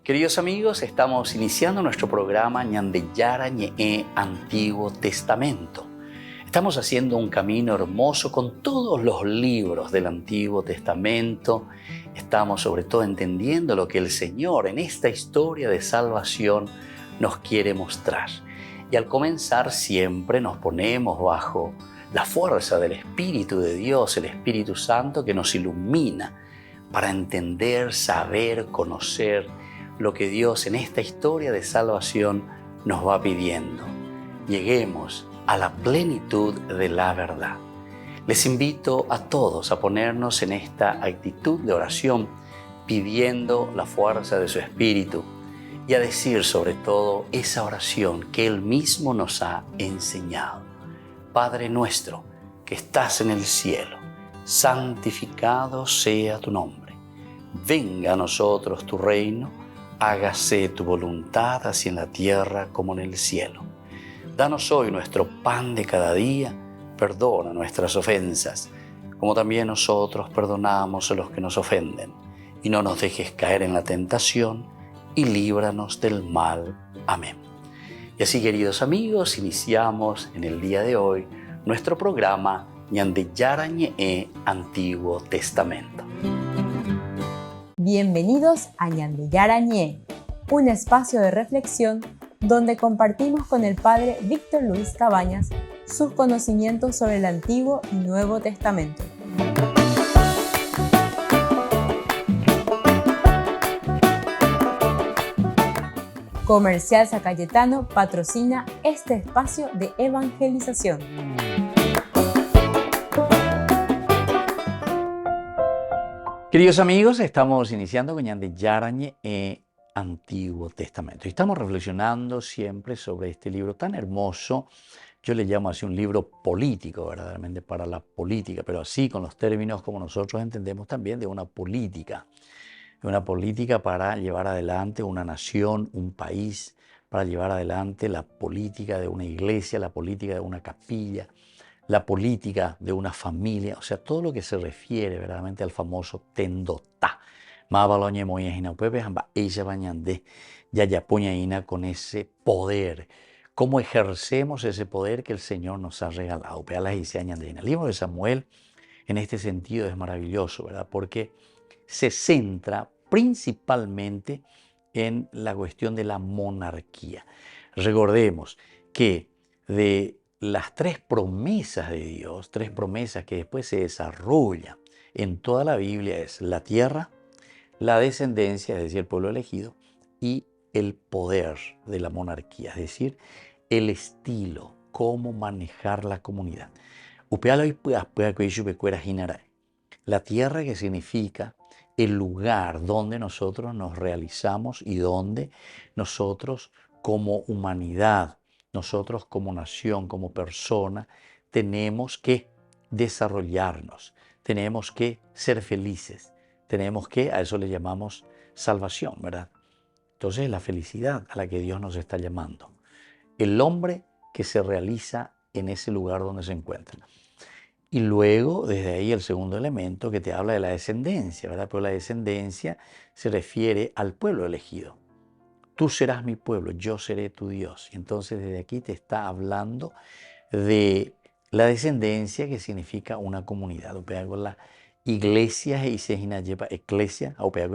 Queridos amigos, estamos iniciando nuestro programa Ñandeyara Ñe'e Antiguo Testamento. Estamos haciendo un camino hermoso con todos los libros del Antiguo Testamento. Estamos sobre todo entendiendo lo que el Señor en esta historia de salvación nos quiere mostrar. Y al comenzar siempre nos ponemos bajo la fuerza del Espíritu de Dios, el Espíritu Santo que nos ilumina para entender, saber, conocer lo que Dios en esta historia de salvación nos va pidiendo. Lleguemos a la plenitud de la verdad. Les invito a todos a ponernos en esta actitud de oración, pidiendo la fuerza de su Espíritu y a decir sobre todo esa oración que Él mismo nos ha enseñado. Padre nuestro que estás en el cielo, santificado sea tu nombre. Venga a nosotros tu reino, hágase tu voluntad así en la tierra como en el cielo. Danos hoy nuestro pan de cada día, perdona nuestras ofensas, como también nosotros perdonamos a los que nos ofenden. Y no nos dejes caer en la tentación, y líbranos del mal. Amén. Y así, queridos amigos, iniciamos en el día de hoy nuestro programa Ñandeyara Ñe'e Antiguo Testamento. Bienvenidos a Ñandeyara Ñe'e, un espacio de reflexión donde compartimos con el Padre Víctor Luis Cabañas sus conocimientos sobre el Antiguo y Nuevo Testamento. Comercial San Cayetano patrocina este espacio de evangelización. Queridos amigos, estamos iniciando con Ñandeyara Ñe'e Antiguo Testamento. Y estamos reflexionando siempre sobre este libro tan hermoso. Yo le llamo así un libro político, verdaderamente para la política, pero así con los términos como nosotros entendemos también de una política para llevar adelante una nación, un país, para llevar adelante la política de una iglesia, la política de una capilla, la política de una familia, o sea, todo lo que se refiere verdaderamente al famoso Tendotá. Con ese poder. ¿Cómo ejercemos ese poder que el Señor nos ha regalado? El libro de Samuel en este sentido es maravilloso, ¿verdad? Porque se centra principalmente en la cuestión de la monarquía. Recordemos que de las tres promesas de Dios, tres promesas que después se desarrollan en toda la Biblia es la tierra, la descendencia, es decir, el pueblo elegido, y el poder de la monarquía, es decir, el estilo, cómo manejar la comunidad. La tierra, que significa el lugar donde nosotros nos realizamos y donde nosotros como humanidad, nosotros como nación, como persona, tenemos que desarrollarnos, tenemos que ser felices, tenemos que, a eso le llamamos salvación, ¿verdad? Entonces la felicidad a la que Dios nos está llamando. El hombre que se realiza en ese lugar donde se encuentra. Y luego, desde ahí, el segundo elemento que te habla de la descendencia, ¿verdad? Pero la descendencia se refiere al pueblo elegido. Tú serás mi pueblo, yo seré tu Dios. Y entonces desde aquí te está hablando de la descendencia, que significa una comunidad. Con la iglesia y se lleva eclesia, con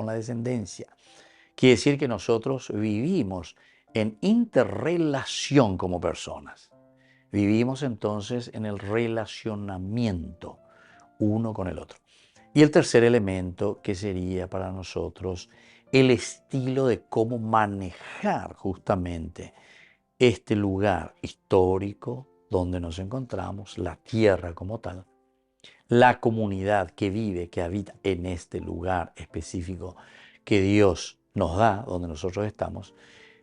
la descendencia. Quiere decir que nosotros vivimos en interrelación como personas. Vivimos entonces en el relacionamiento uno con el otro. Y el tercer elemento que sería para nosotros el estilo de cómo manejar justamente este lugar histórico donde nos encontramos, la tierra como tal, la comunidad que vive, que habita en este lugar específico que Dios nos da, donde nosotros estamos,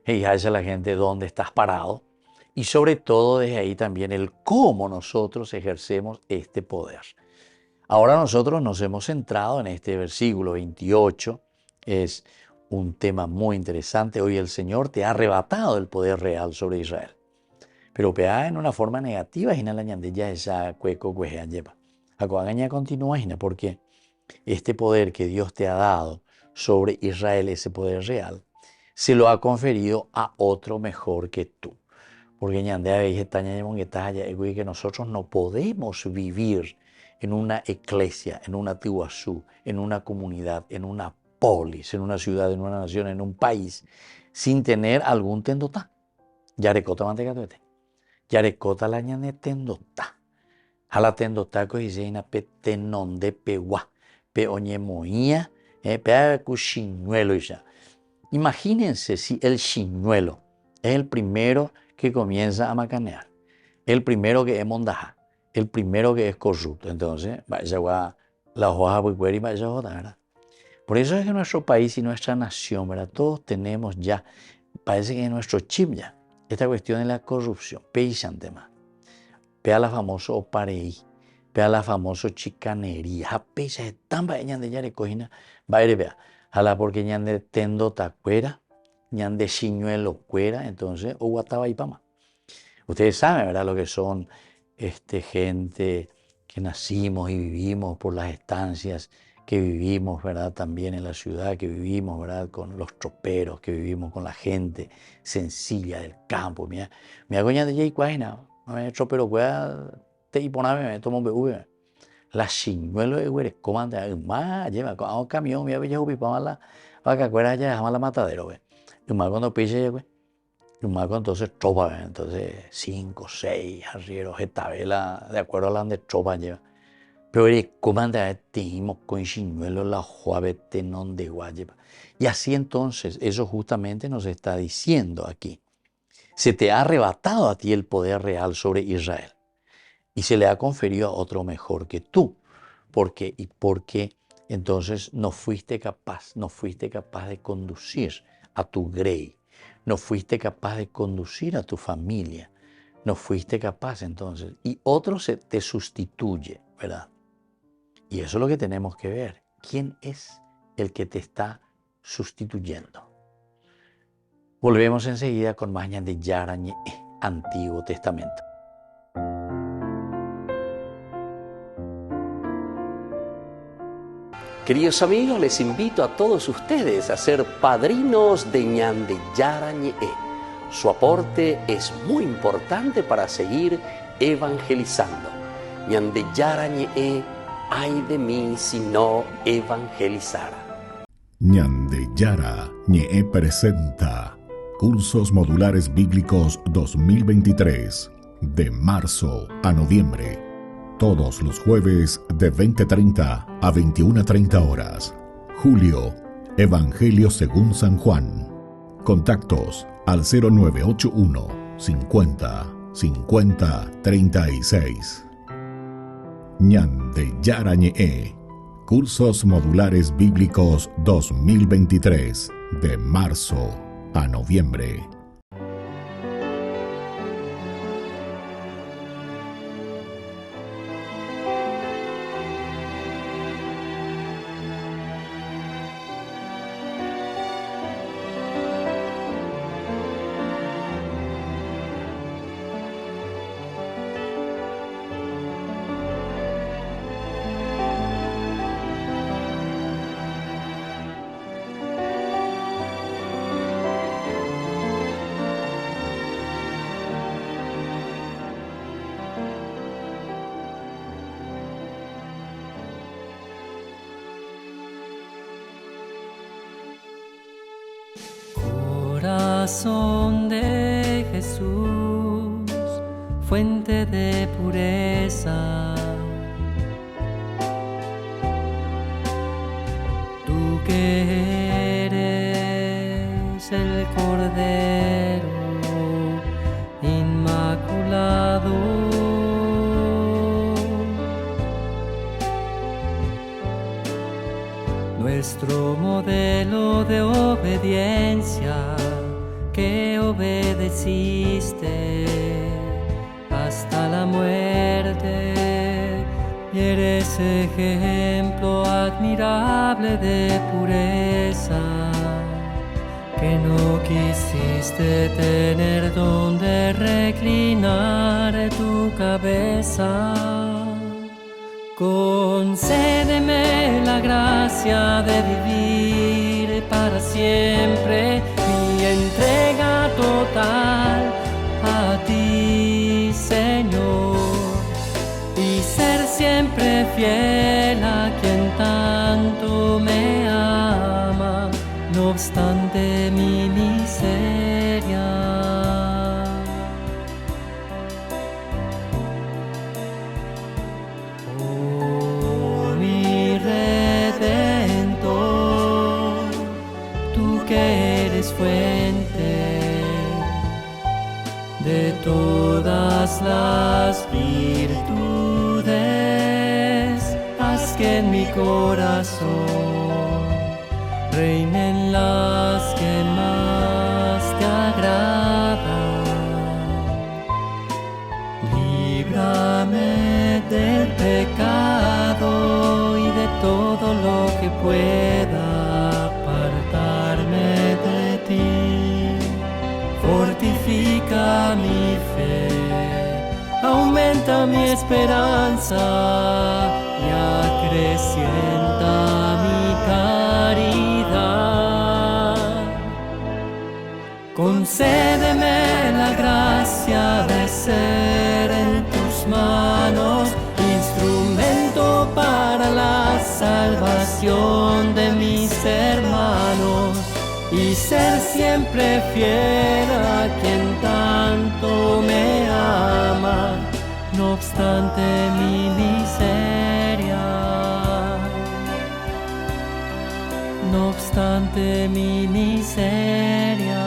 y a esa la gente donde estás parado, y sobre todo desde ahí también el cómo nosotros ejercemos este poder. Ahora nosotros nos hemos centrado en este versículo 28, es un tema muy interesante. Hoy el Señor te ha arrebatado el poder real sobre Israel. Pero en una forma negativa, continúa, porque este poder que Dios te ha dado sobre Israel, ese poder real, se lo ha conferido a otro mejor que tú. Porque que nosotros no podemos vivir en una iglesia, en una tiguazú, en una comunidad, en una polis, en una ciudad, en una nación, en un país, sin tener algún tendotá. Yarekota manteca Yarekota la ñane tendotá. A la tendotá que dice pe tenón de peguá, pe oñemoía, pe cuchiñuelo ya. Imagínense si el chiñuelo es el primero que comienza a macanear, el primero que es mondajá, el primero que es corrupto. Entonces, la hoja y vaya ¿verdad? Por eso es que nuestro país y nuestra nación, ¿verdad? Todos tenemos ya, parece que en nuestro chip ya, esta cuestión de la corrupción, tema. Vea la famosa opareí, vea la famosa chicanería, apecha de tan bañan de yare cojina, vea, jala porque ñan de tendo tacuera, ñan de chiñuelo cuera, entonces, o guataba y pama. Ustedes saben, ¿verdad? Lo que son gente que nacimos y vivimos por las estancias que vivimos, ¿verdad? También en la ciudad que vivimos, ¿verdad? Con los troperos que vivimos, con la gente sencilla del campo. Mira coña de Jay Cuaina, tropero cuea, te iponame, me tomo un bebé. La chiñuelo de güeyes, comanda, más, lleva, a un camión, mira, bella upi, para la vaca cuera, ya dejamos la matadero, güey. Y más cuando pille, güey. Y más cuando entonces tropa, entonces 5, 6 arrieros, esta vela, de acuerdo a la de tropa lleva. Pero comanda, tenemos con chiñuelo la juave tenón de guayeba. Y así entonces, eso justamente nos está diciendo aquí. Se te ha arrebatado a ti el poder real sobre Israel. Y se le ha conferido a otro mejor que tú. ¿Por qué? Y porque entonces no fuiste capaz de conducir a tu grey, no fuiste capaz de conducir a tu familia, no fuiste capaz entonces. Y otro te sustituye, ¿verdad? Y eso es lo que tenemos que ver. ¿Quién es el que te está sustituyendo? Volvemos enseguida con más de Yarañe, Antiguo Testamento. Queridos amigos, les invito a todos ustedes a ser padrinos de Ñande Yarañe. Su aporte es muy importante para seguir evangelizando. Ñande Yarañe, ay de mí si no evangelizara. Ñande Yarañe presenta Cursos Modulares Bíblicos 2023, de marzo a noviembre. Todos los jueves de 20:30 a 21:30 horas. Julio, Evangelio según San Juan. Contactos al 0981 50 50 36. Ñande Yarañe. Cursos Modulares Bíblicos 2023, de marzo a noviembre. Corazón de Jesús, fuente de pureza, tú que eres el Cordero Inmaculado, nuestro modelo de obediencia, que obedeciste hasta la muerte, y eres ejemplo admirable de pureza, que no quisiste tener donde reclinar tu cabeza. Concédeme la gracia de vivir para siempre, mi entrega total a ti, Señor, y ser siempre fiel a quien tanto me ama, no obstante mi miseria. Fuente de todas las virtudes, haz que en mi corazón reinen las que más te agradan. Líbrame del pecado y de todo lo que pueda apartarme de ti. Fortifica mi fe, aumenta mi esperanza y acrecienta mi caridad. Concédeme la gracia de ser en tus manos instrumento para la salvación de mis hermanos, y ser siempre fiel a quien tanto me ama, no obstante mi miseria, no obstante mi miseria.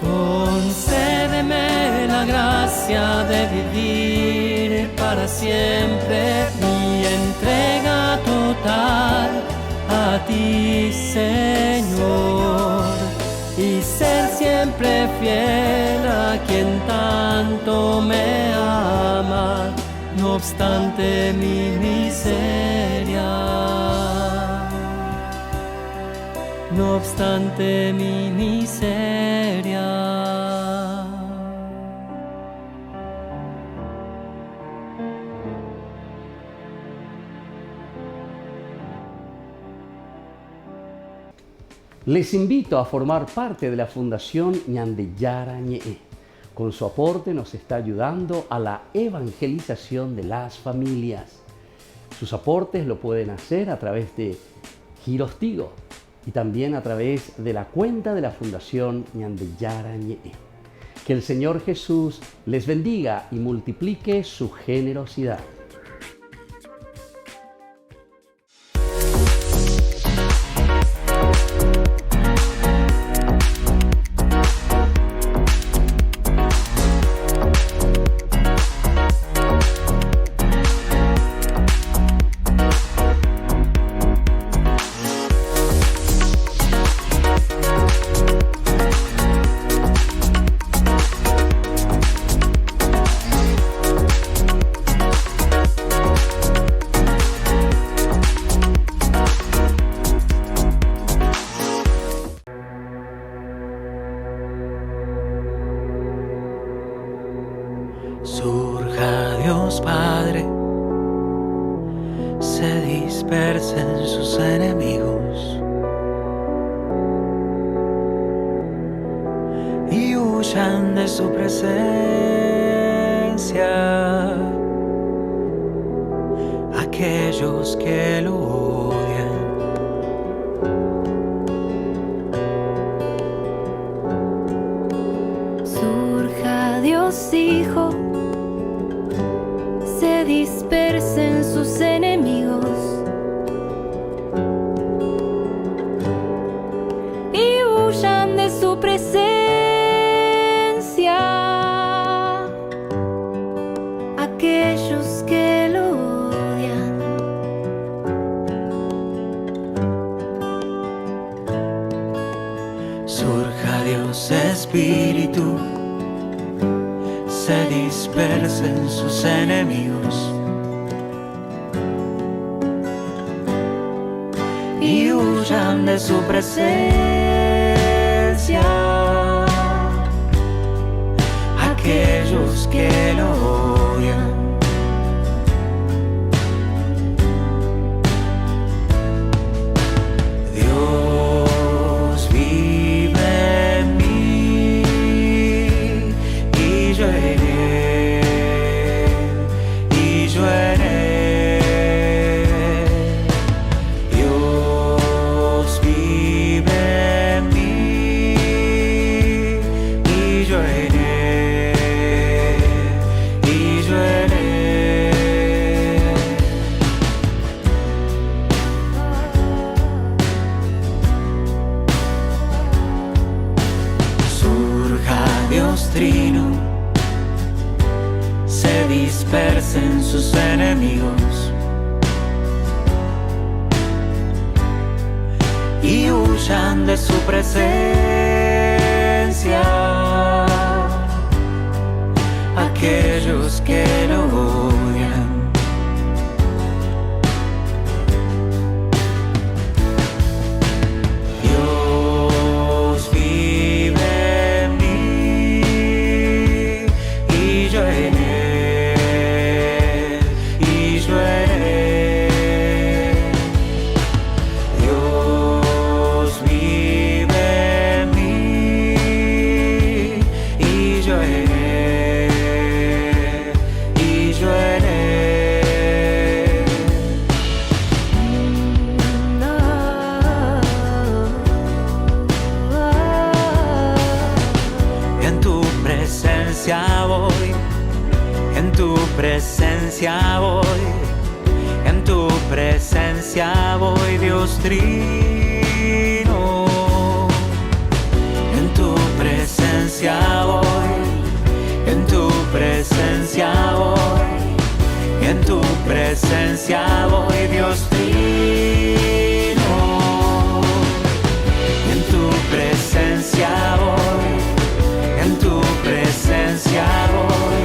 Concédeme la gracia de vivir para siempre mi entrega total a ti, Señor, y ser siempre fiel a quien tanto me ama, no obstante mi miseria, no obstante mi miseria. Les invito a formar parte de la Fundación Ñandeyara Ñe'e. Con su aporte nos está ayudando a la evangelización de las familias. Sus aportes lo pueden hacer a través de Giros Tigo y también a través de la cuenta de la Fundación Ñandeyara Ñe'e. Que el Señor Jesús les bendiga y multiplique su generosidad. Surja Dios Padre, se dispersen sus enemigos y huyan de su presencia aquellos que lo odian. Surja Dios Hijo, se dispersen sus enemigos y huyan de su presencia aquellos que lo odian. Surja Dios Espíritu espíritu se dispersen sus enemigos y huyan de su presencia aquellos que lo odian. Dios vive en mí y yo en él, y yo en él. Dios vive en mí y yo en él, y yo en él. Surja Dios Trino, se dispersen sus enemigos y huyan de su presencia aquellos que lo odian. Dios vive en mí y yo en él, y yo en él. Dios vive en mí y yo en él, y yo en él. En tu presencia voy, en tu presencia voy, en tu presencia voy, Dios Trino. En tu presencia voy, en tu presencia voy, en tu presencia voy, Dios Trino. En tu presencia voy, en tu presencia voy,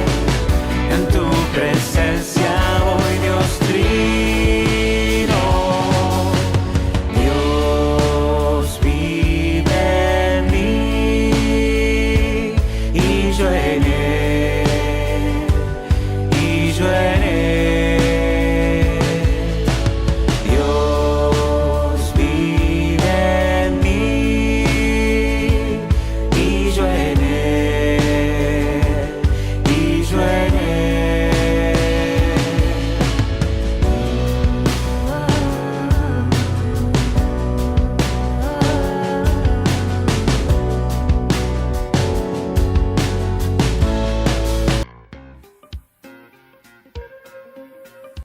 en tu presencia voy, Dios Trino. Dios vive en mí y yo en él, y yo en él. Dios vive en mí y yo en él, y yo en él.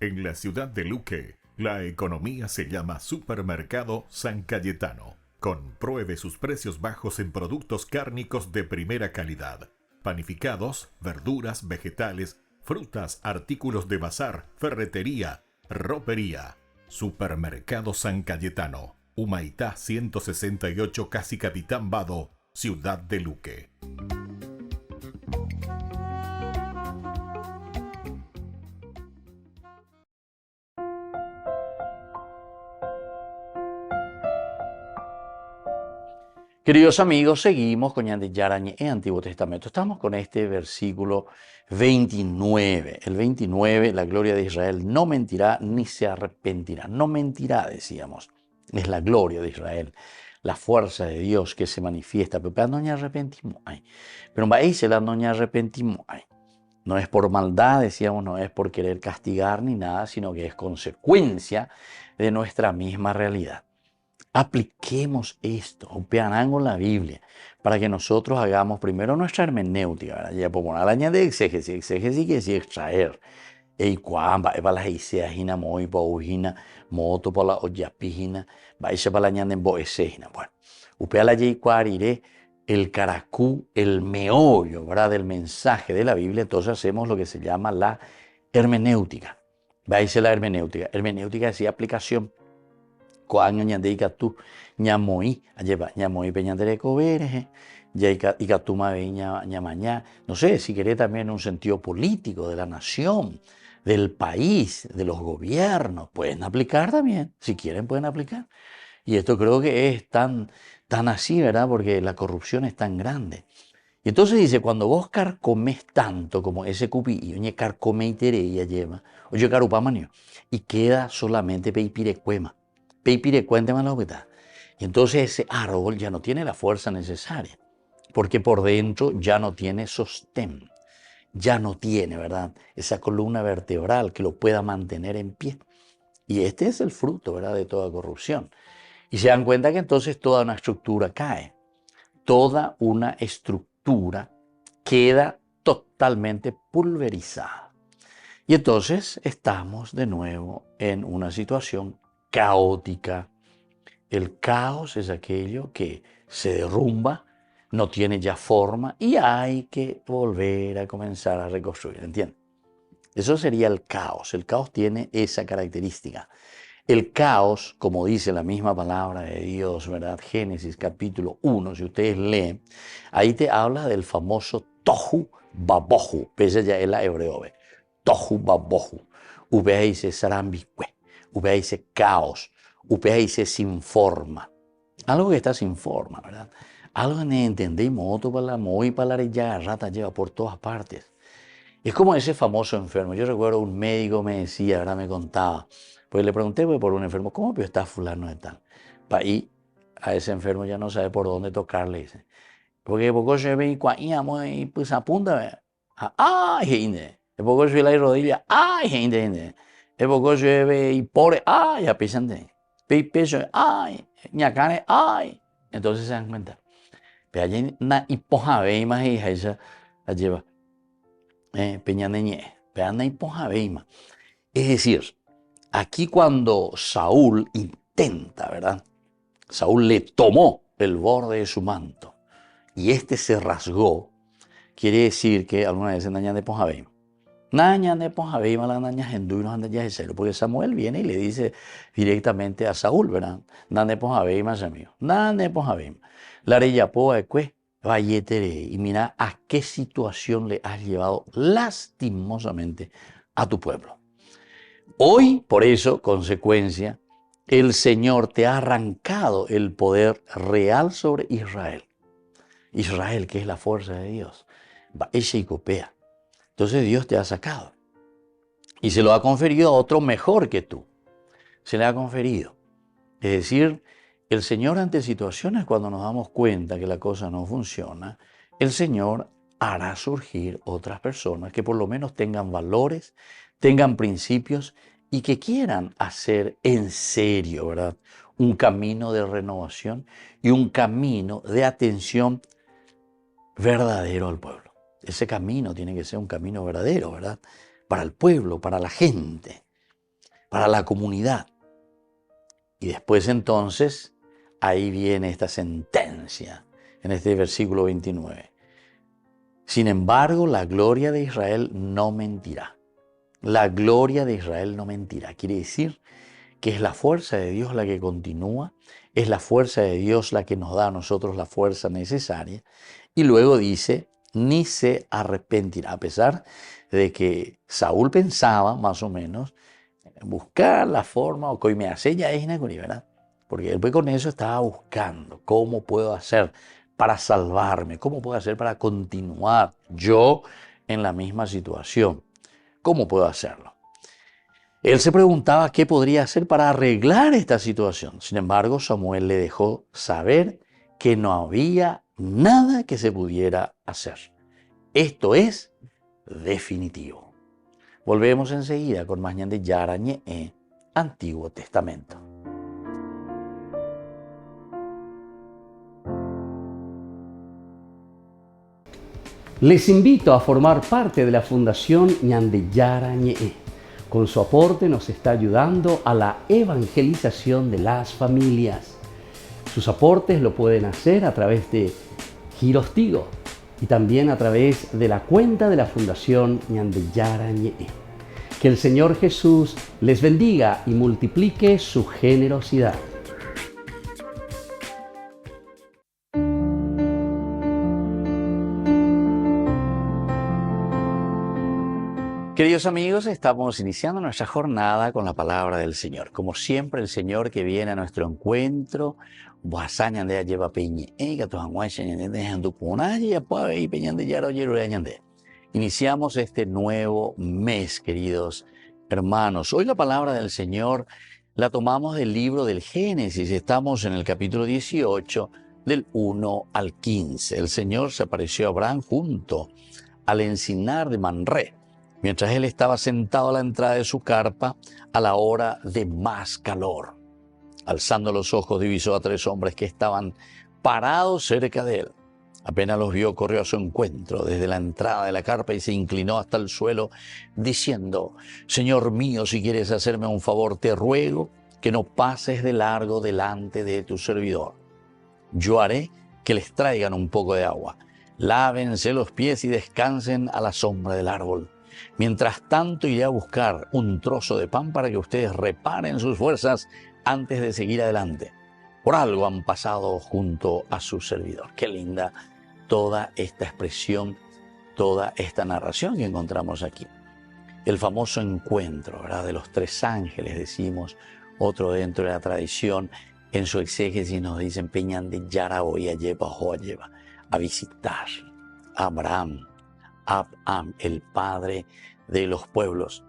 En la ciudad de Luque, la economía se llama Supermercado San Cayetano. Compruebe sus precios bajos en productos cárnicos de primera calidad. Panificados, verduras, vegetales, frutas, artículos de bazar, ferretería, ropería. Supermercado San Cayetano, Humaitá 168, Casi Capitán Vado, ciudad de Luque. Queridos amigos, seguimos con Ñande Yarañe en Antiguo Testamento. Estamos con este versículo 29. El 29, la gloria de Israel no mentirá ni se arrepentirá. No mentirá, decíamos. Es la gloria de Israel, la fuerza de Dios que se manifiesta. Pero no nos arrepentimos. Pero no nos arrepentimos. No es por maldad, decíamos, no es por querer castigar ni nada, sino que es consecuencia de nuestra misma realidad. Apliquemos esto, opeando la Biblia, para que nosotros hagamos primero nuestra hermenéutica, ¿verdad? Ya podemos hablar de exégesis. Exégesis quiere decir extraer. Y cuando va las ideas, hina muy pauhina, moto para la oyapijina, va a para la ñande boesejina. Bueno, upea la iré el caracú, el meollo, ¿verdad? Del mensaje de la Biblia. Entonces hacemos lo que se llama la hermenéutica. Va a decir la hermenéutica. Hermenéutica es aplicación. Coaño ñandeica tú, ñamoí, alleva, ñamoí peñandere cobereje, Icatuma Veña Ñamañá, no sé, si querés también en un sentido político de la nación, del país, de los gobiernos, pueden aplicar también, si quieren pueden aplicar. Y esto creo que es tan así, ¿verdad? Porque la corrupción es tan grande. Y entonces dice, cuando vos carcomes tanto como ese cupi, oye carcome y tereya lleva, oye carupamanio, y queda solamente peipirecuema, peipirecuente malobeta. Y entonces ese árbol ya no tiene la fuerza necesaria, porque por dentro ya no tiene sostén, ya no tiene, ¿verdad? Esa columna vertebral que lo pueda mantener en pie. Y este es el fruto, ¿verdad?, de toda corrupción. Y se dan cuenta que entonces toda una estructura cae, toda una estructura queda totalmente pulverizada. Y entonces estamos de nuevo en una situación caótica. El caos es aquello que se derrumba, no tiene ya forma y hay que volver a comenzar a reconstruir, ¿entiendes? Eso sería el caos. El caos tiene esa característica. El caos, como dice la misma palabra de Dios, ¿verdad? Génesis capítulo 1, si ustedes leen, ahí te habla del famoso tohu babohu, pese ya es la hebreo, tohu babohu, upea dice sarambicue, upea dice caos, upea dice sin forma, algo que está sin forma, ¿verdad? Algo que no entendemos, otro para la muy para la rata lleva por todas partes. Es como ese famoso enfermo. Yo recuerdo un médico me decía, ¿verdad? Me contaba, pues le pregunté por un enfermo, ¿cómo pero está fulano de tal? Para ahí a ese enfermo ya no sabe por dónde tocarle, dice. Porque poco se ve y cuando y pues apunta, ¡ay, gente! Poco se ve la rodilla, ¡ay, gente! Poco se ve y pobre, ¡ay, apesante! Peso, ¡ay! Ñacane, ¡ay! Entonces se dan cuenta. Pero allí na hipojabe y más hija esa la lleva. Peñaneñe, peana y pojabeima. Es decir, aquí cuando Saúl intenta, ¿verdad? Saúl le tomó el borde de su manto y este se rasgó, quiere decir que alguna vez en Naña de Pojabeima. Naña de Pojabeima, la Naña Gendú y los Andayas de Cero, porque Samuel viene y le dice directamente a Saúl, ¿verdad? Naña de Pojabeima, amigo. Naña de Pojabeima. La reyapoa de cue. Y mira a qué situación le has llevado lastimosamente a tu pueblo. Hoy, por eso, consecuencia, el Señor te ha arrancado el poder real sobre Israel. Israel, que es la fuerza de Dios, ella y copea. Entonces Dios te ha sacado y se lo ha conferido a otro mejor que tú. Se le ha conferido. Es decir, el Señor ante situaciones cuando nos damos cuenta que la cosa no funciona, el Señor hará surgir otras personas que por lo menos tengan valores, tengan principios y que quieran hacer en serio, ¿verdad?, un camino de renovación y un camino de atención verdadero al pueblo. Ese camino tiene que ser un camino verdadero, ¿verdad?, para el pueblo, para la gente, para la comunidad. Y después entonces, ahí viene esta sentencia, en este versículo 29. Sin embargo, la gloria de Israel no mentirá. La gloria de Israel no mentirá. Quiere decir que es la fuerza de Dios la que continúa, es la fuerza de Dios la que nos da a nosotros la fuerza necesaria. Y luego dice, ni se arrepentirá, a pesar de que Saúl pensaba, más o menos, buscar la forma, o que me hace ya es ¿verdad? Porque él con eso estaba buscando cómo puedo hacer para salvarme, cómo puedo hacer para continuar yo en la misma situación, cómo puedo hacerlo. Él se preguntaba qué podría hacer para arreglar esta situación. Sin embargo, Samuel le dejó saber que no había nada que se pudiera hacer. Esto es definitivo. Volvemos enseguida con más de Yarañe, Antiguo Testamento. Les invito a formar parte de la Fundación Ñandeyara Ñe'e. Con su aporte nos está ayudando a la evangelización de las familias. Sus aportes lo pueden hacer a través de Giros Tigo y también a través de la cuenta de la Fundación Ñandeyara Ñe'e. Que el Señor Jesús les bendiga y multiplique su generosidad. Queridos amigos, estamos iniciando nuestra jornada con la palabra del Señor. Como siempre, el Señor que viene a nuestro encuentro, iniciamos este nuevo mes, queridos hermanos. Hoy la palabra del Señor la tomamos del libro del Génesis. Estamos en el capítulo 18, del 1 al 15. El Señor se apareció a Abraham junto al encinar de Manré, mientras él estaba sentado a la entrada de su carpa a la hora de más calor. Alzando los ojos, divisó a 3 hombres que estaban parados cerca de él. Apenas los vio, corrió a su encuentro desde la entrada de la carpa y se inclinó hasta el suelo, diciendo: Señor mío, si quieres hacerme un favor, te ruego que no pases de largo delante de tu servidor. Yo haré que les traigan un poco de agua. Lávense los pies y descansen a la sombra del árbol. Mientras tanto, iré a buscar un trozo de pan para que ustedes reparen sus fuerzas antes de seguir adelante. Por algo han pasado junto a su servidor. Qué linda toda esta expresión, toda esta narración que encontramos aquí. El famoso encuentro, ¿verdad?, de los 3 ángeles, decimos, otro dentro de la tradición. En su exégesis nos dicen Peñan de Yara hoy a visitar a Abraham, el padre de los pueblos,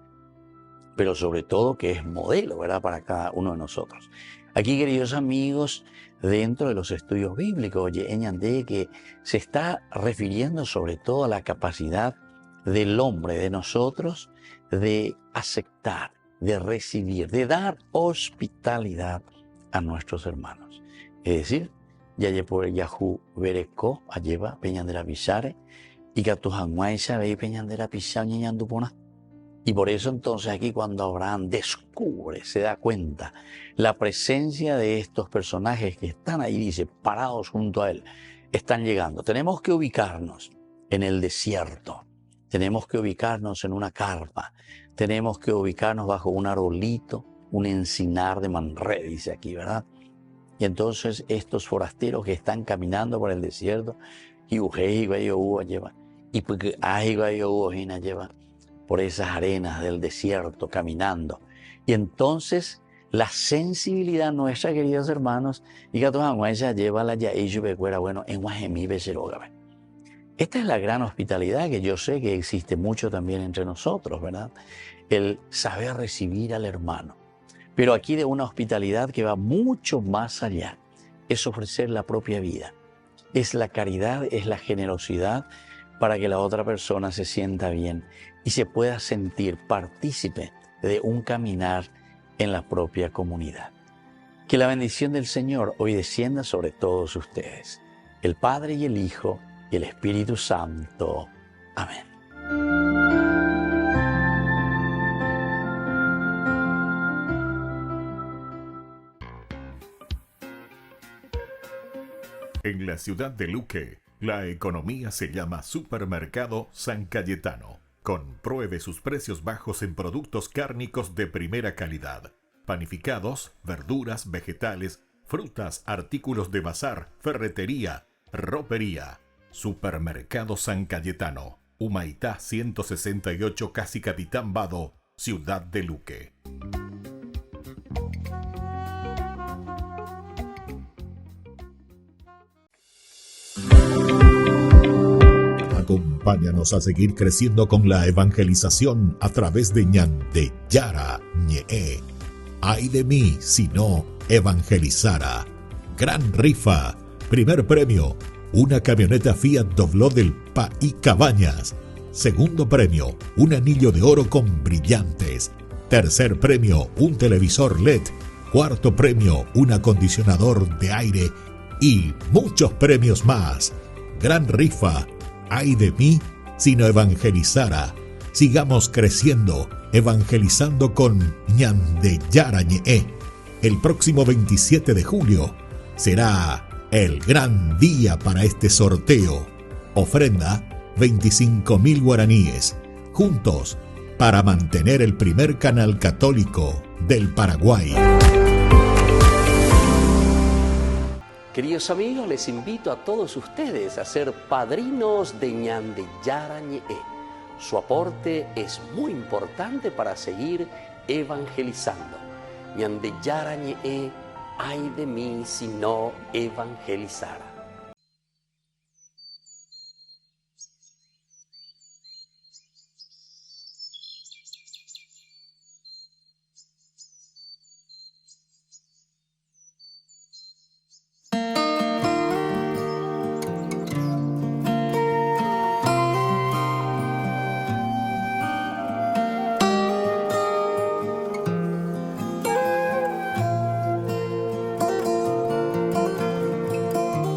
pero sobre todo que es modelo, ¿verdad?, para cada uno de nosotros. Aquí, queridos amigos, dentro de los estudios bíblicos, que se está refiriendo sobre todo a la capacidad del hombre, de nosotros, de aceptar, de recibir, de dar hospitalidad a nuestros hermanos. Es decir, ya por Yahú Bereco, lleva Peñan de la Pisare, y Catujanguaisa ve Peñan de la Pisare, y por eso entonces aquí cuando Abraham descubre, se da cuenta, la presencia de estos personajes que están ahí, dice, parados junto a él, están llegando. Tenemos que ubicarnos en el desierto, tenemos que ubicarnos en una carpa, tenemos que ubicarnos bajo un arbolito, un encinar de Manré, dice aquí, ¿verdad? Y entonces estos forasteros que están caminando por el desierto, y por esas arenas del desierto caminando. Y entonces la sensibilidad nuestra, queridos hermanos, esta es la gran hospitalidad que yo sé que existe mucho también entre nosotros, ¿verdad? El saber recibir al hermano. Pero aquí de una hospitalidad que va mucho más allá. Es ofrecer la propia vida. Es la caridad, es la generosidad para que la otra persona se sienta bien y se pueda sentir partícipe de un caminar en la propia comunidad. Que la bendición del Señor hoy descienda sobre todos ustedes, el Padre y el Hijo y el Espíritu Santo. Amén. En la ciudad de Luque, la economía se llama Supermercado San Cayetano. Compruebe sus precios bajos en productos cárnicos de primera calidad. Panificados, verduras, vegetales, frutas, artículos de bazar, ferretería, ropería. Supermercado San Cayetano. Humaitá 168, Casi Capitán Vado, ciudad de Luque. Acompáñanos a seguir creciendo con la evangelización a través de Ñande Yara Ñe. Ay de mí si no evangelizara. Gran rifa. Primer premio, una camioneta Fiat Dobló del Paí Cabañas. Segundo premio, un anillo de oro con brillantes. Tercer premio, un televisor LED. Cuarto premio, un acondicionador de aire. Y muchos premios más. Gran rifa. Ay de mí si no evangelizara. Sigamos creciendo, evangelizando con Ñande Yara Ñe. El próximo 27 de julio será el gran día para este sorteo. Ofrenda 25.000 guaraníes. Juntos para mantener el primer canal católico del Paraguay. Queridos amigos, les invito a todos ustedes a ser padrinos de Ñande Yara Ñe. Su aporte es muy importante para seguir evangelizando. Ñande yara ñe'e, ay de mí si no evangelizara.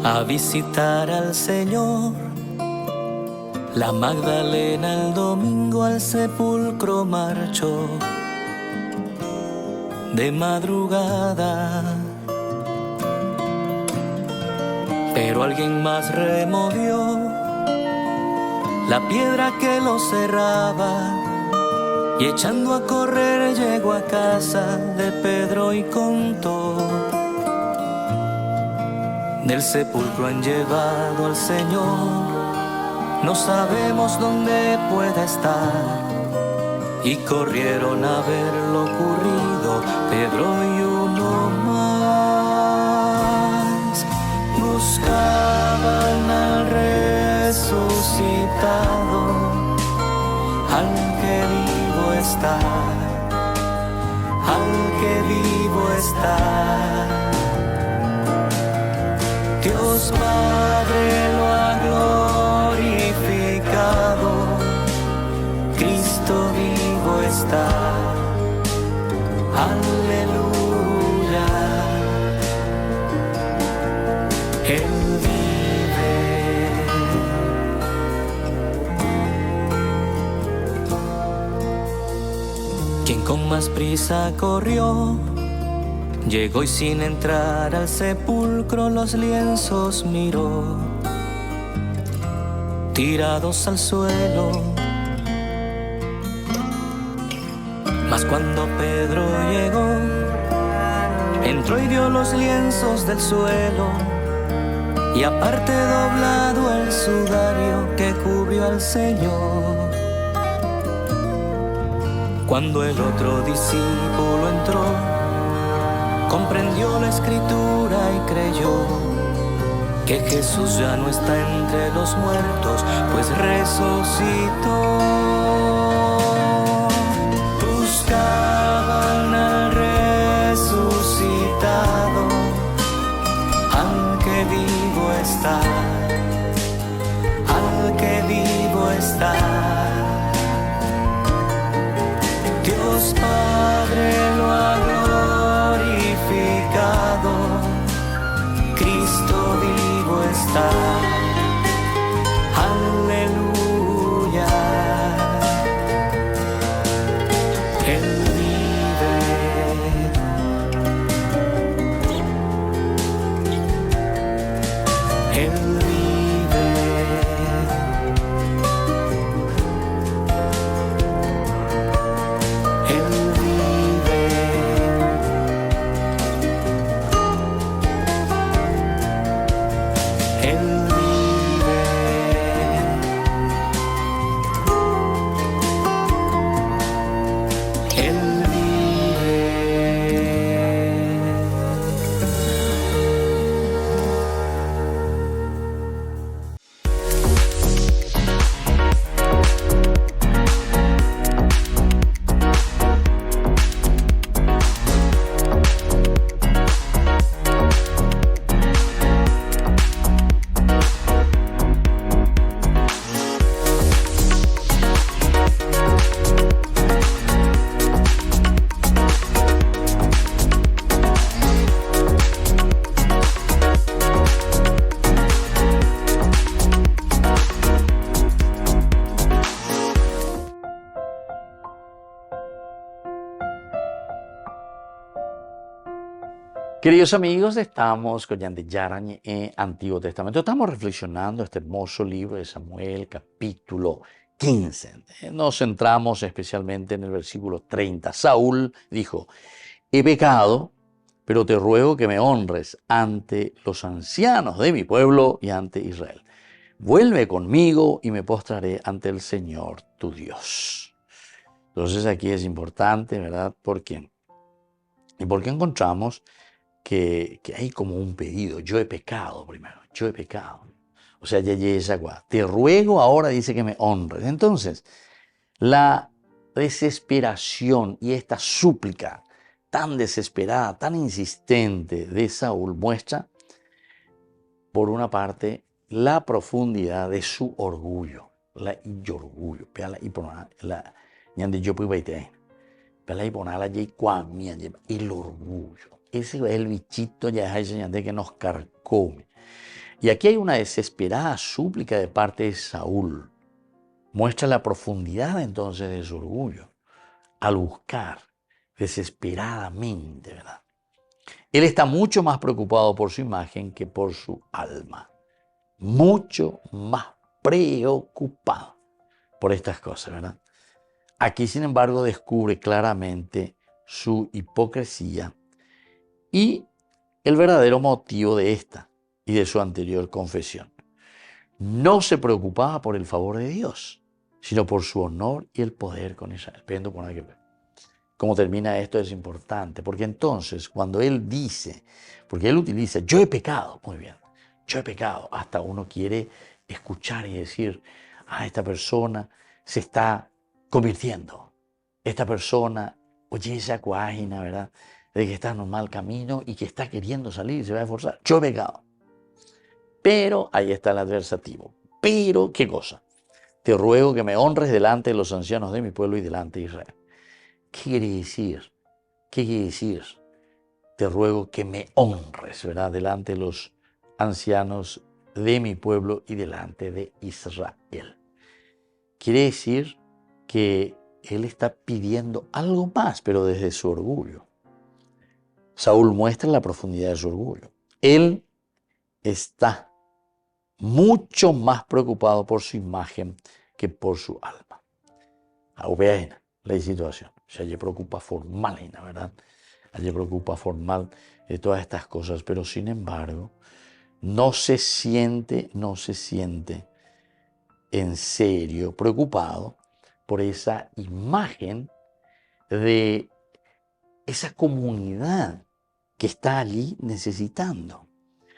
A visitar al Señor, la Magdalena el domingo al sepulcro marchó de madrugada, pero alguien más removió la piedra que lo cerraba y echando a correr llegó a casa de Pedro y contó: del sepulcro han llevado al Señor, no sabemos dónde pueda estar. Y corrieron a ver lo ocurrido, Pedro y uno más. Buscaban al resucitado, al que vivo está, al que vivo está. Dios Padre lo ha glorificado, Cristo vivo está, aleluya. Él vive. Quien con más prisa corrió, llegó y sin entrar al sepulcro los lienzos miró, tirados al suelo. Mas cuando Pedro llegó, entró y vio los lienzos del suelo, y aparte doblado el sudario que cubrió al Señor. Cuando el otro discípulo entró, comprendió la escritura y creyó que Jesús ya no está entre los muertos, pues resucitó. Buscaban al resucitado, al que vivo está, al que vivo está. Dios Padre lo ha glorificado, Cristo vivo está, aleluya. Él vive. Él vive. Él vive. Él vive. Él vive. Queridos amigos, estamos con Ñande Yara Ñe'e, Antiguo Testamento. Estamos reflexionando este hermoso libro de Samuel, capítulo 15. Nos centramos especialmente en el versículo 30. Saúl dijo: he pecado, pero te ruego que me honres ante los ancianos de mi pueblo y ante Israel. vuelve conmigo y me postraré ante el Señor tu Dios. Entonces aquí es importante, ¿verdad? ¿Por qué? Y porque encontramos que hay como un pedido. Yo he pecado primero, yo he pecado. O sea, ya esa agua. Te ruego ahora, dice, que me honres. Entonces, la desesperación y esta súplica tan desesperada, tan insistente de Saúl muestra, por una parte, la profundidad de su orgullo. La orgullo. El orgullo. Ese es el bichito ya que nos carcome. Y aquí hay una desesperada súplica de parte de Saúl. Muestra la profundidad entonces de su orgullo al buscar desesperadamente, ¿verdad? Él está mucho más preocupado por su imagen que por su alma. Mucho más preocupado por estas cosas, ¿verdad? Aquí, sin embargo, descubre claramente su hipocresía y el verdadero motivo de esta y de su anterior confesión. No se preocupaba por el favor de Dios, sino por su honor y el poder con Israel. Cómo termina esto es importante, porque entonces cuando él dice, porque él utiliza, yo he pecado, muy bien, yo he pecado, hasta uno quiere escuchar y decir, esta persona se está convirtiendo, esta persona oye esa cuágina, ¿verdad?, de que está en un mal camino y que está queriendo salir y se va a esforzar, yo he pecado. Pero, ahí está el adversativo, pero, ¿qué cosa? Te ruego que me honres delante de los ancianos de mi pueblo y delante de Israel. ¿Qué quiere decir? ¿Qué quiere decir? Te ruego que me honres, ¿verdad?, delante de los ancianos de mi pueblo y delante de Israel. Quiere decir que él está pidiendo algo más, pero desde su orgullo. Saúl muestra la profundidad de su orgullo. Él está mucho más preocupado por su imagen que por su alma. Vean la situación. O sea, le preocupa formal, ¿verdad? Le preocupa formal de todas estas cosas, pero sin embargo, no se siente en serio preocupado por esa imagen de esa comunidad que está allí necesitando,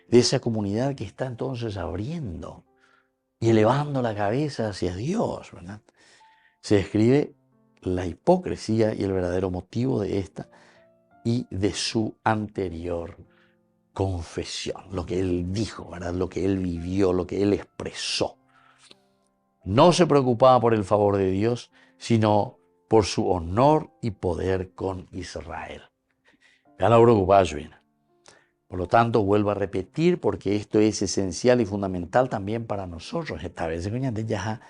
de esa comunidad que está entonces abriendo y elevando la cabeza hacia Dios, ¿verdad? Se describe la hipocresía y el verdadero motivo de esta y de su anterior confesión, lo que él dijo, ¿verdad?, lo que él vivió, lo que él expresó. No se preocupaba por el favor de Dios, sino por su honor y poder con Israel. Ya no preocuparse. Por lo tanto, vuelvo a repetir, porque esto es esencial y fundamental también para nosotros. Esta vez ya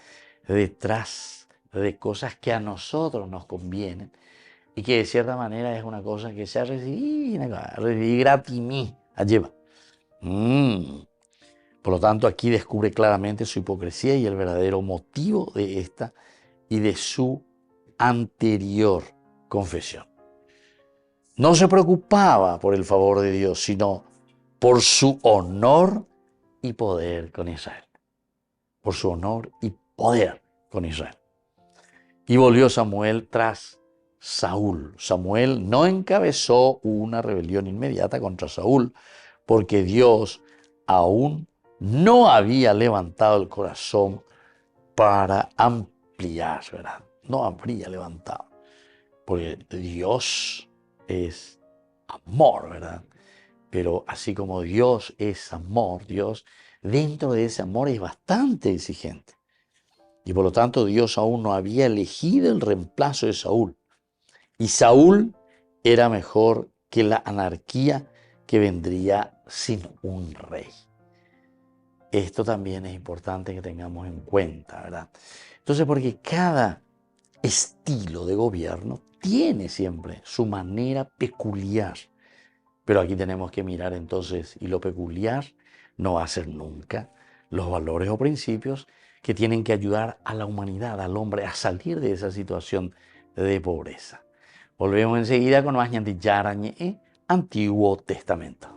detrás de cosas que a nosotros nos convienen y que de cierta manera es una cosa que se ha recibido gratis mí. Lleva. Por lo tanto, aquí descubre claramente su hipocresía y el verdadero motivo de esta y de su anterior confesión. No se preocupaba por el favor de Dios, sino por su honor y poder con Israel. Por su honor y poder con Israel. Y volvió Samuel tras Saúl. Samuel no encabezó una rebelión inmediata contra Saúl, porque Dios aún no había levantado el corazón para ampliar, ¿verdad? No habría levantado. Porque Dios es amor, ¿verdad? Pero así como Dios es amor, Dios dentro de ese amor es bastante exigente. Y por lo tanto Dios aún no había elegido el reemplazo de Saúl. Y Saúl era mejor que la anarquía que vendría sin un rey. Esto también es importante que tengamos en cuenta, ¿verdad? Entonces, porque cada estilo de gobierno tiene siempre su manera peculiar. Pero aquí tenemos que mirar entonces, y lo peculiar no va a ser nunca los valores o principios que tienen que ayudar a la humanidad, al hombre, a salir de esa situación de pobreza. Volvemos enseguida con más Ñandillara Ñe'e, Antiguo Testamento.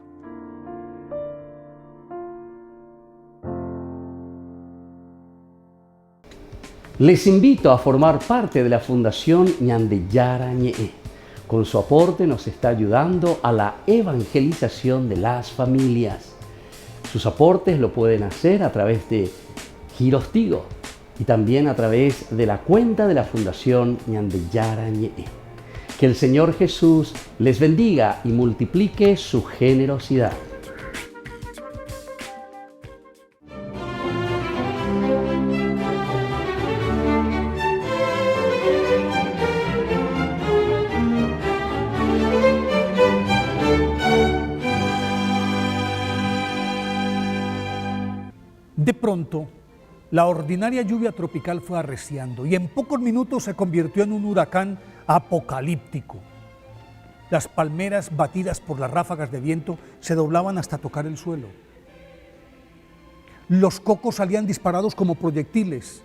Les invito a formar parte de la Fundación Ñandeyara Ñe'e. Con su aporte nos está ayudando a la evangelización de las familias. Sus aportes lo pueden hacer a través de Giros Tigo y también a través de la cuenta de la Fundación Ñandeyara Ñe'e. Que el Señor Jesús les bendiga y multiplique su generosidad. De pronto, la ordinaria lluvia tropical fue arreciando y en pocos minutos se convirtió en un huracán apocalíptico. Las palmeras, batidas por las ráfagas de viento, se doblaban hasta tocar el suelo. Los cocos salían disparados como proyectiles,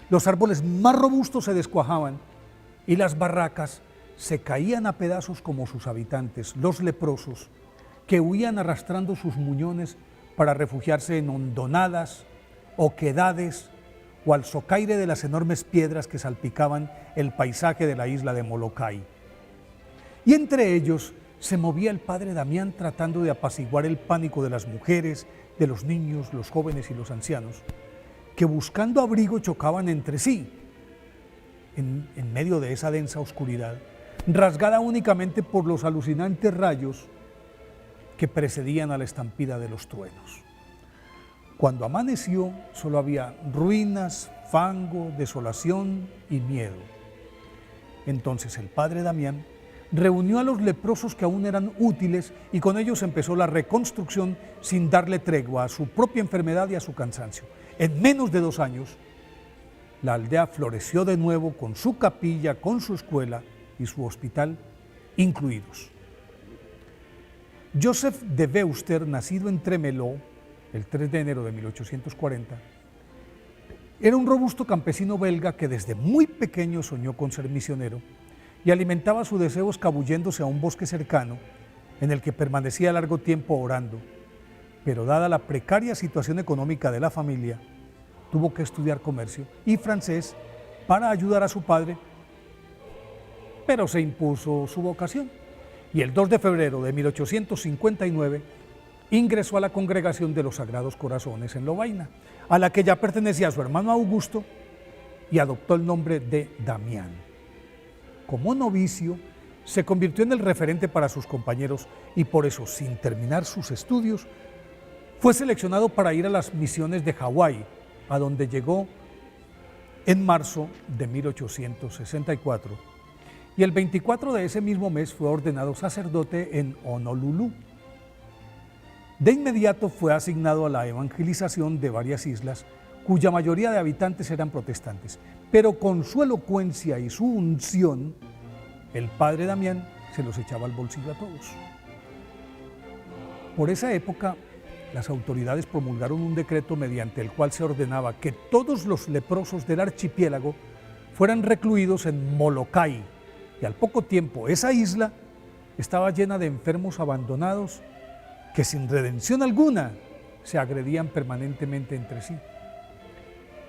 los árboles más robustos se descuajaban y las barracas se caían a pedazos como sus habitantes, los leprosos, que huían arrastrando sus muñones para refugiarse en hondonadas, oquedades o al socaire de las enormes piedras que salpicaban el paisaje de la isla de Molokai. Y entre ellos se movía el padre Damián tratando de apaciguar el pánico de las mujeres, de los niños, los jóvenes y los ancianos, que buscando abrigo chocaban entre sí, en medio de esa densa oscuridad, rasgada únicamente por los alucinantes rayos que precedían a la estampida de los truenos. Cuando amaneció, solo había ruinas, fango, desolación y miedo. Entonces el padre Damián reunió a los leprosos que aún eran útiles y con ellos empezó la reconstrucción sin darle tregua a su propia enfermedad y a su cansancio. En menos de 2 años, la aldea floreció de nuevo con su capilla, con su escuela y su hospital incluidos. Joseph de Veuster, nacido en Tremeló, el 3 de enero de 1840, era un robusto campesino belga que desde muy pequeño soñó con ser misionero y alimentaba su deseo escabulléndose a un bosque cercano en el que permanecía largo tiempo orando, pero dada la precaria situación económica de la familia, tuvo que estudiar comercio y francés para ayudar a su padre, pero se impuso su vocación. Y el 2 de febrero de 1859 ingresó a la Congregación de los Sagrados Corazones en Lovaina, a la que ya pertenecía su hermano Augusto, y adoptó el nombre de Damián. Como novicio, se convirtió en el referente para sus compañeros y por eso, sin terminar sus estudios, fue seleccionado para ir a las misiones de Hawái, a donde llegó en marzo de 1864. Y el 24 de ese mismo mes fue ordenado sacerdote en Honolulu. De inmediato fue asignado a la evangelización de varias islas, cuya mayoría de habitantes eran protestantes, pero con su elocuencia y su unción, el padre Damián se los echaba al bolsillo a todos. Por esa época, las autoridades promulgaron un decreto mediante el cual se ordenaba que todos los leprosos del archipiélago fueran recluidos en Molokai, y al poco tiempo esa isla estaba llena de enfermos abandonados que sin redención alguna se agredían permanentemente entre sí,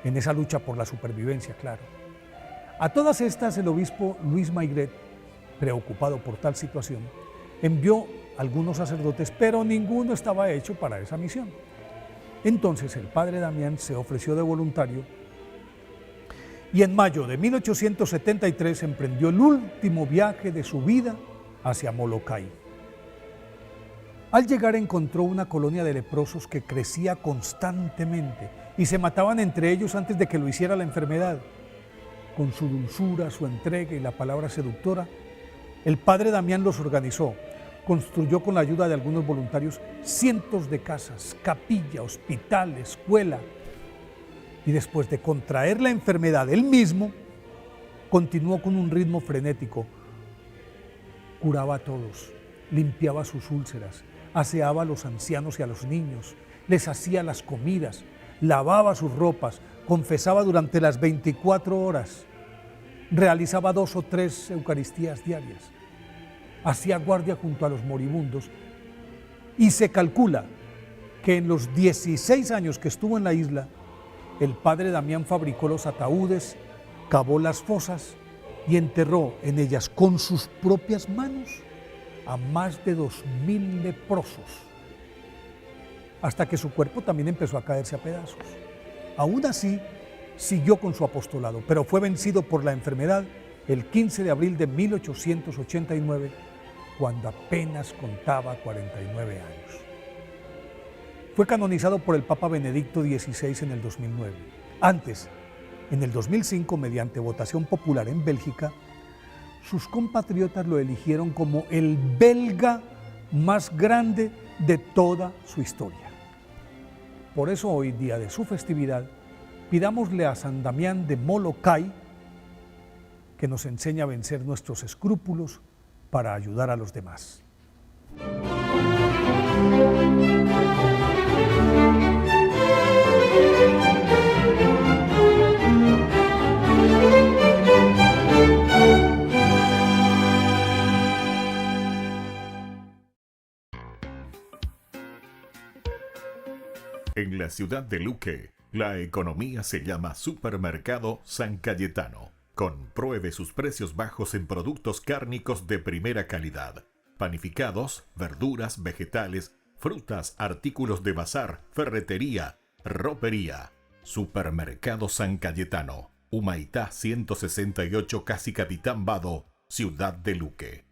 en esa lucha por la supervivencia, claro. A todas estas el obispo Luis Maigret, preocupado por tal situación, envió algunos sacerdotes, pero ninguno estaba hecho para esa misión. Entonces el padre Damián se ofreció de voluntario y en mayo de 1873 emprendió el último viaje de su vida hacia Molokai. Al llegar encontró una colonia de leprosos que crecía constantemente y se mataban entre ellos antes de que lo hiciera la enfermedad. Con su dulzura, su entrega y la palabra seductora, el padre Damián los organizó, construyó con la ayuda de algunos voluntarios cientos de casas, capilla, hospital, escuela, y después de contraer la enfermedad él mismo, continuó con un ritmo frenético. Curaba a todos, limpiaba sus úlceras, aseaba a los ancianos y a los niños, les hacía las comidas, lavaba sus ropas, confesaba durante las 24 horas, realizaba 2 o 3 eucaristías diarias, hacía guardia junto a los moribundos y se calcula que en los 16 años que estuvo en la isla, el padre Damián fabricó los ataúdes, cavó las fosas y enterró en ellas con sus propias manos a más de 2000 leprosos, hasta que su cuerpo también empezó a caerse a pedazos. Aún así, siguió con su apostolado, pero fue vencido por la enfermedad el 15 de abril de 1889, cuando apenas contaba 49 años. Fue canonizado por el Papa Benedicto XVI en el 2009. Antes, en el 2005, mediante votación popular en Bélgica, sus compatriotas lo eligieron como el belga más grande de toda su historia. Por eso hoy, día de su festividad, pidámosle a San Damián de Molokai que nos enseñe a vencer nuestros escrúpulos para ayudar a los demás. En la ciudad de Luque, la economía se llama Supermercado San Cayetano. Compruebe sus precios bajos en productos cárnicos de primera calidad. Panificados, verduras, vegetales, frutas, artículos de bazar, ferretería, ropería. Supermercado San Cayetano. Humaitá 168, Casi Capitán Vado, ciudad de Luque.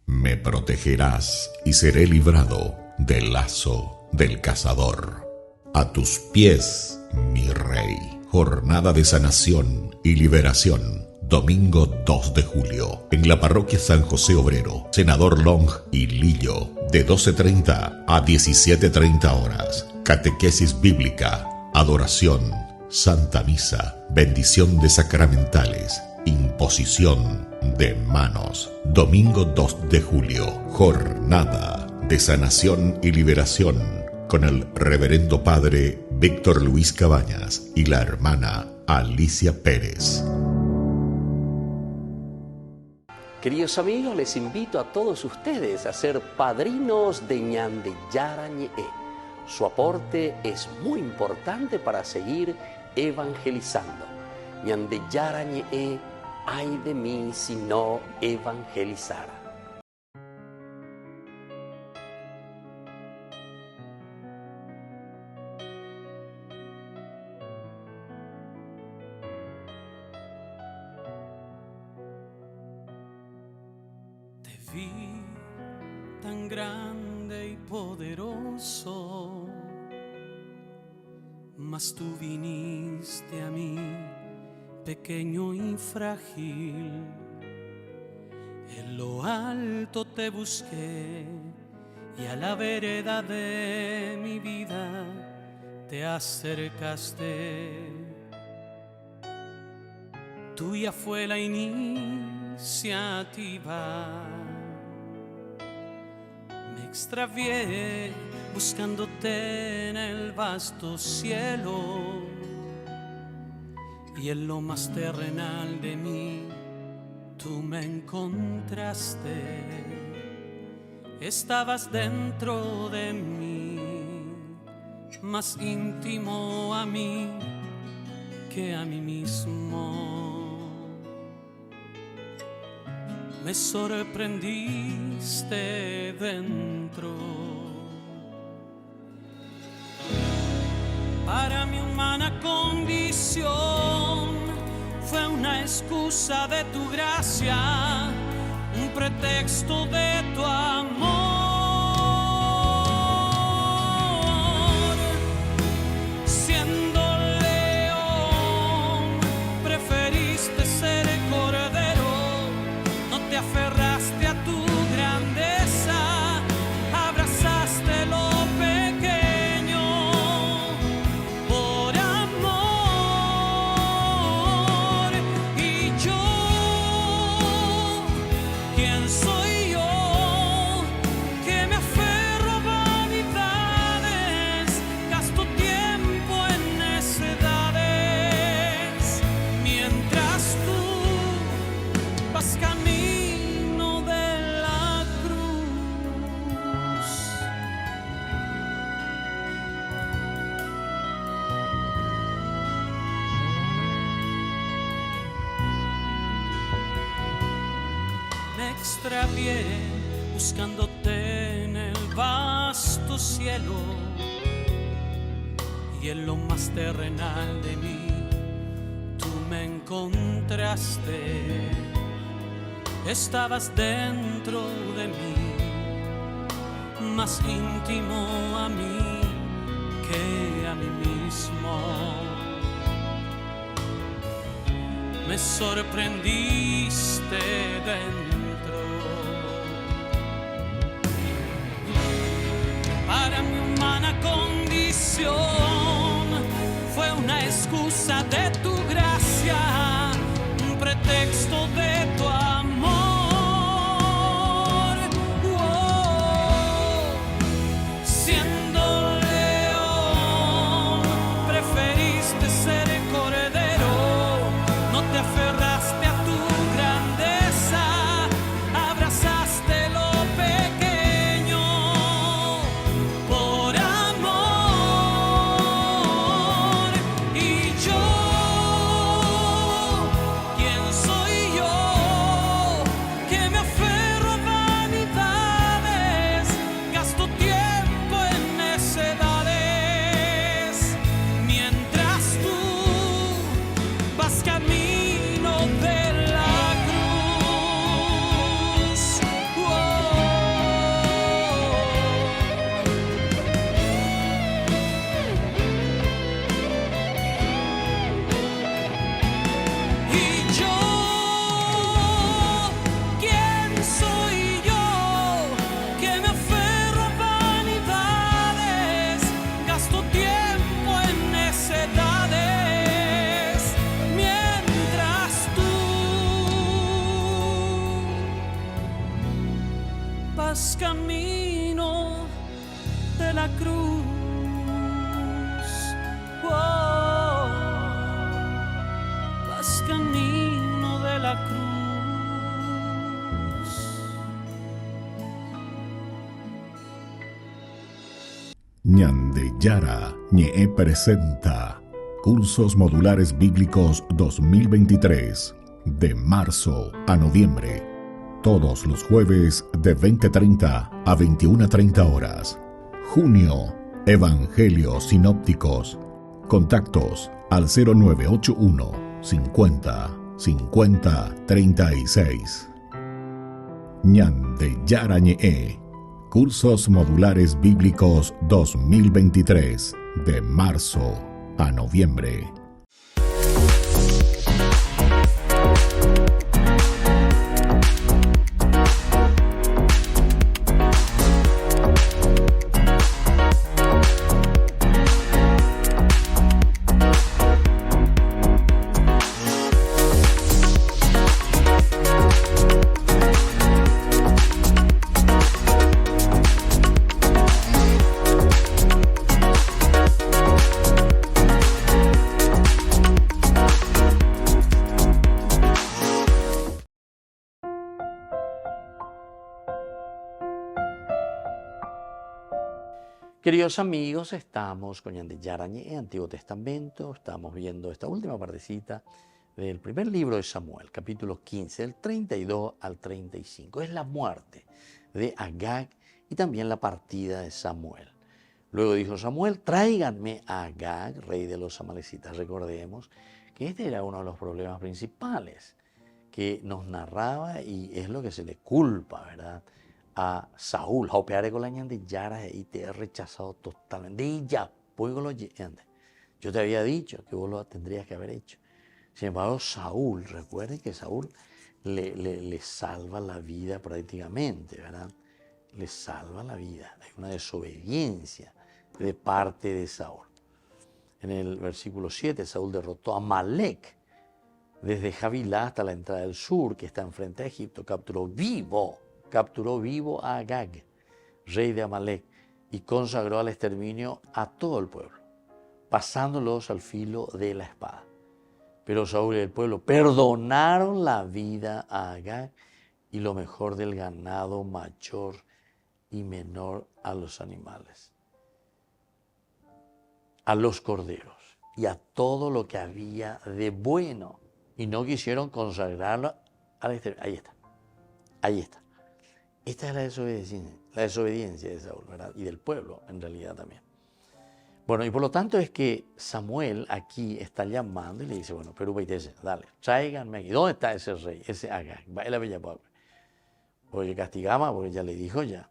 Me protegerás y seré librado del lazo del cazador. A tus pies, mi rey. Jornada de sanación y liberación. Domingo 2 de julio. En la parroquia San José Obrero, Senador Long y Lillo. De 12:30 a 17:30 horas. Catequesis bíblica. Adoración. Santa Misa. Bendición de sacramentales. Imposición de manos. Domingo 2 de julio. Jornada de sanación y liberación con el reverendo padre Víctor Luis Cabañas y la hermana Alicia Pérez. Queridos amigos, les invito a todos ustedes a ser padrinos de Ñande Yara Ñe'e. Su aporte es muy importante para seguir evangelizando. Ñande Yara Ñe'e, ay de mí si no evangelizara. Te vi tan grande y poderoso, mas tú viniste a mí pequeño y frágil. En lo alto te busqué y a la vereda de mi vida te acercaste. Tuya fue la iniciativa. Me extravié buscándote en el vasto cielo, y en lo más terrenal de mí tú me encontraste. Estabas dentro de mí, más íntimo a mí que a mí mismo. Me sorprendiste dentro. Para mi humana condición fue una excusa de tu gracia, un pretexto de tu amor. Siendo león, preferiste ser cordero, no te aferraste a tu grandeza, abrazaste lo pequeño por amor. Y yo, ¿quién soy yo extravié buscándote en el vasto cielo, y en lo más terrenal de mí tú me encontraste. Estabas dentro de mí, más íntimo a mí que a mí mismo. Me sorprendiste dentro. Para mi humana condición fue una excusa de tu gracia, un pretexto de tu amor. Siendo león, preferiste ser cordero. No te aferraste a tu grandeza, abrazaste lo pequeño por amor. Y yo, ¿quién soy yo? Que me aferro a vanidades, gasto tiempo en necedades, mientras tú vas camino de la cruz. Y yo, ¿quién soy yo? Que me aferro a vanidades, gasto tiempo en necedades, mientras tú vas camino de la cruz. Vas camino de la cruz. Ñande Yara Ñe presenta Cursos Modulares Bíblicos 2023, de marzo a noviembre. Todos los jueves de 20:30 a 21:30 horas. Junio, Evangelios Sinópticos. Contactos al 0981 50 50 36. Ñande Yara Ñe. Cursos Modulares Bíblicos 2023, de marzo a noviembre. Queridos amigos, estamos con Ñande Yara Ñe, Antiguo Testamento. Estamos viendo esta última partecita del primer libro de Samuel, capítulo 15, del 32 al 35. Es la muerte de Agag y también la partida de Samuel. Luego dijo Samuel: tráiganme a Agag, rey de los amalecitas. Recordemos que este era uno de los problemas principales que nos narraba y es lo que se le culpa, ¿verdad?, a Saúl. Con la Ñande Yara y te he rechazado totalmente. Y ya, yo te había dicho que vos lo tendrías que haber hecho. Sin embargo, Saúl, recuerden que Saúl le salva la vida prácticamente, ¿verdad? Le salva la vida. Hay una desobediencia de parte de Saúl. En el versículo 7, Saúl derrotó a Amalek desde Javilá hasta la entrada del sur, que está enfrente a Egipto. Capturó vivo a Agag, rey de Amalek, y consagró al exterminio a todo el pueblo, pasándolos al filo de la espada. Pero Saúl y el pueblo perdonaron la vida a Agag y lo mejor del ganado mayor y menor a los animales, a los corderos y a todo lo que había de bueno, y no quisieron consagrarlo al exterminio. Ahí está. Ahí está. Esta es la desobediencia de Saúl, ¿verdad? Y del pueblo, en realidad también. Bueno, y por lo tanto es que Samuel aquí está llamando y le dice, bueno, pero dale, tráiganme aquí. ¿Dónde está ese rey, ese Agag? Porque castigaba, porque ya le dijo ya,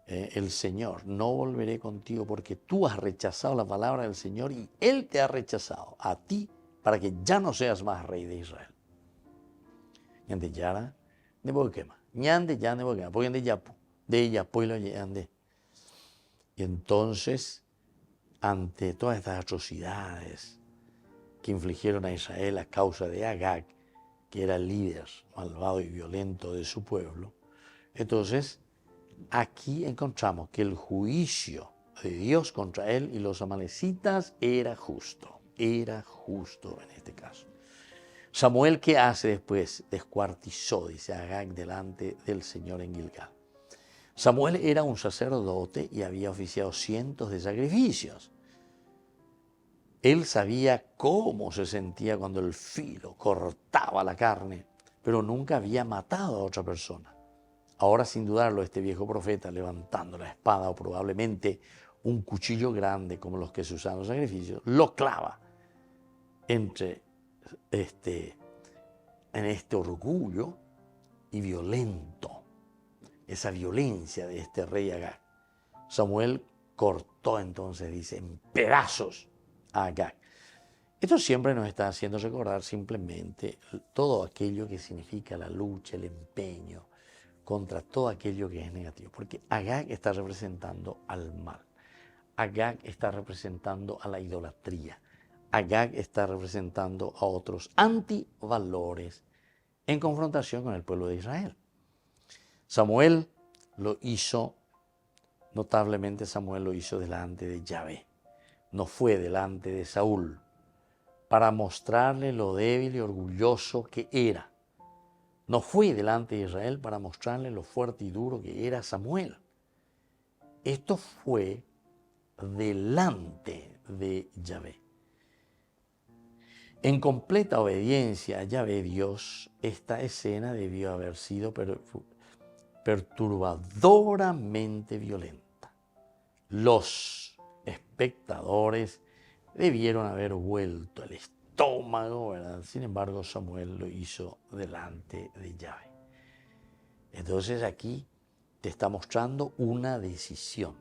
el Señor, no volveré contigo porque tú has rechazado la palabra del Señor y Él te ha rechazado a ti para que ya no seas más rey de Israel. Ñande yara, de boquema. Ñande ya de boquema, porque de yapu, de ella, pues lo ñande. Y entonces, ante todas estas atrocidades que infligieron a Israel a causa de Agag, que era el líder malvado y violento de su pueblo, entonces aquí encontramos que el juicio de Dios contra él y los amalecitas era justo en este caso. Samuel, ¿qué hace después? Descuartizó, dice Agag, delante del Señor en Gilgal. Samuel era un sacerdote y había oficiado cientos de sacrificios. Él sabía cómo se sentía cuando el filo cortaba la carne, pero nunca había matado a otra persona. Ahora, sin dudarlo, este viejo profeta, levantando la espada o probablemente un cuchillo grande como los que se usaban en los sacrificios, lo clava en este orgullo y violento, esa violencia de este rey Agag. Samuel cortó entonces, dice, en pedazos a Agag. Esto siempre nos está haciendo recordar simplemente todo aquello que significa la lucha, el empeño contra todo aquello que es negativo. Porque Agag está representando al mal. Agag está representando a la idolatría. Agag está representando a otros antivalores en confrontación con el pueblo de Israel. Samuel lo hizo, notablemente Samuel lo hizo delante de Yahvé. No fue delante de Saúl para mostrarle lo débil y orgulloso que era. No fue delante de Israel para mostrarle lo fuerte y duro que era Samuel. Esto fue delante de Yahvé. En completa obediencia a Yahvé Dios, esta escena debió haber sido perturbadoramente violenta. Los espectadores debieron haber vuelto el estómago, ¿verdad? Sin embargo, Samuel lo hizo delante de Yahvé. Entonces aquí te está mostrando una decisión.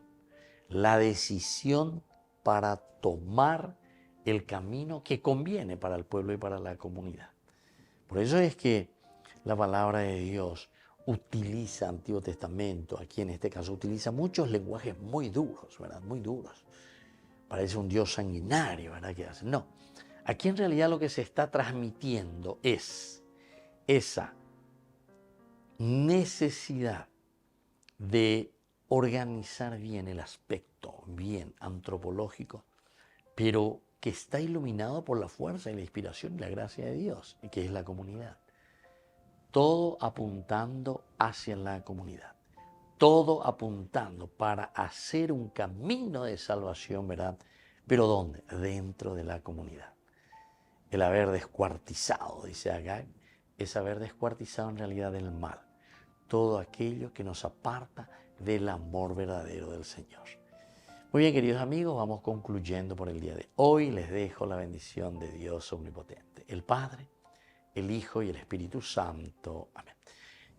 La decisión para tomar el camino que conviene para el pueblo y para la comunidad. Por eso es que la palabra de Dios utiliza Antiguo Testamento, aquí en este caso utiliza muchos lenguajes muy duros, ¿verdad? Muy duros. Parece un Dios sanguinario, ¿verdad? ¿Qué hace? No. Aquí en realidad lo que se está transmitiendo es esa necesidad de organizar bien el aspecto, bien antropológico, pero que está iluminado por la fuerza y la inspiración y la gracia de Dios, y que es la comunidad. Todo apuntando hacia la comunidad. Todo apuntando para hacer un camino de salvación, ¿verdad? ¿Pero dónde? Dentro de la comunidad. El haber descuartizado, dice Agag, es haber descuartizado en realidad el mal. Todo aquello que nos aparta del amor verdadero del Señor. Muy bien, queridos amigos, vamos concluyendo por el día de hoy. Les dejo la bendición de Dios omnipotente, el Padre, el Hijo y el Espíritu Santo. Amén.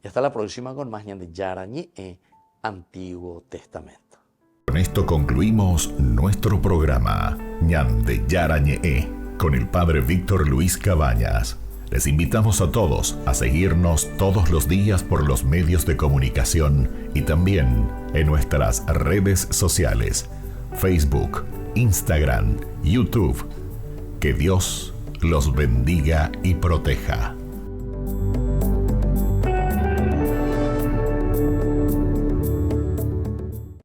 Y hasta la próxima con más Ñande Yara Ñe, Antiguo Testamento. Con esto concluimos nuestro programa Ñande Yara Ñe con el Padre Víctor Luis Cabañas. Les invitamos a todos a seguirnos todos los días por los medios de comunicación y también en nuestras redes sociales, Facebook, Instagram, YouTube. Que Dios los bendiga y proteja.